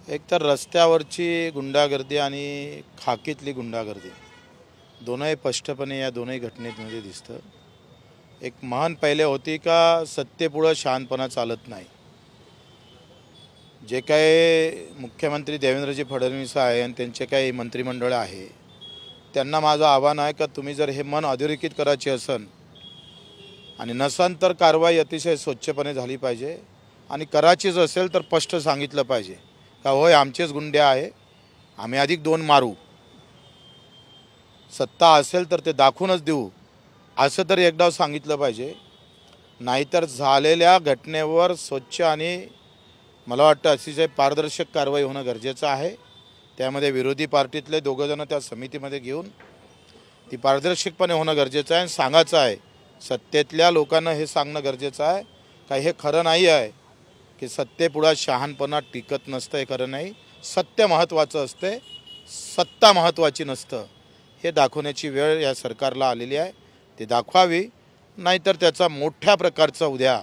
एक तर रस्त्यावरची गुंडागर्दी आणि खाकीतली गुंडागर्दी दोनही स्पष्टपणे या दोनही घटनेमध्ये दिसतं। एक महान पहिले होती का सत्तेपुढे शहाणपणा चालत नाही। जे काही मुख्यमंत्री देवेंद्रजी फडणवीस आहे आणि त्यांचे काही मंत्रिमंडळ आहे त्यांना माझं आव्हान आहे का तुम्ही जर हे मन अधोरेखित करायचे असन आणि नसन तर कारवाई अतिशय स्वच्छपणे झाली पाहिजे आणि करायचीच असेल तर स्पष्ट सांगितलं पाहिजे का होय आमचेच गुंडे आहे, आम्ही अधिक दोन मारू, सत्ता असेल तर ते दाखवूनच देऊ असं तर एकदा सांगितलं पाहिजे। नाहीतर झालेल्या घटनेवर स्वच्छ आणि मला वाटतं अतिशय पारदर्शक कारवाई होणं गरजेचं आहे। त्यामध्ये विरोधी पार्टीतले दोघंजण त्या समितीमध्ये घेऊन ती पारदर्शकपणे होणं गरजेचं आहे। सांगायचं आहे सत्तेतल्या लोकांना हे सांगणं गरजेचं आहे का हे खरं नाही आहे की सत्तेपुढे शहाणपणा टिकत नसतं, हे खरं नाही। सत्य महत्त्वाचं असते, सत्ता महत्त्वाची नसतं, हे दाखवण्याची वेळ या सरकारला आलेली आहे। ते दाखवावी, नाहीतर त्याचा मोठ्या प्रकारचा उद्या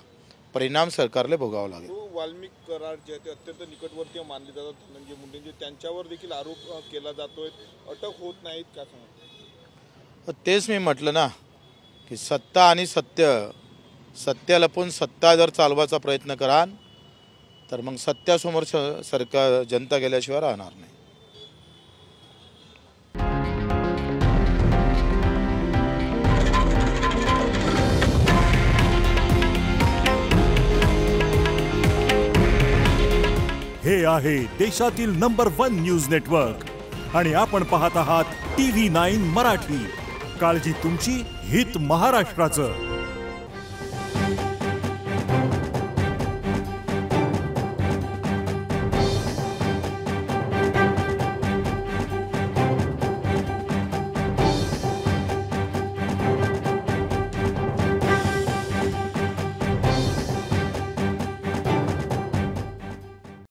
परिणाम सरकारला भोगावा लागेल। वाल्मिक करार जे ते अत्यंत निकटवर्तीय मानले जातात धनंजय मुंडेंचे, त्यांच्यावर देखील आरोप केला जातोय, अटक होत नाहीत का सांगा? तेच मी म्हटलं ना की सत्ता आणि सत्य लपून सत्ता जर चालवायचा प्रयत्न कराल तर मग सत्यासमोर सरकार जनता गेल्याशिवाय राहणार नाही। हे आहे देशातील नंबर 1 न्यूज नेटवर्क आणि आपण पाहत आहात TV9 मराठी। काळजी तुमची, हित महाराष्ट्राचं।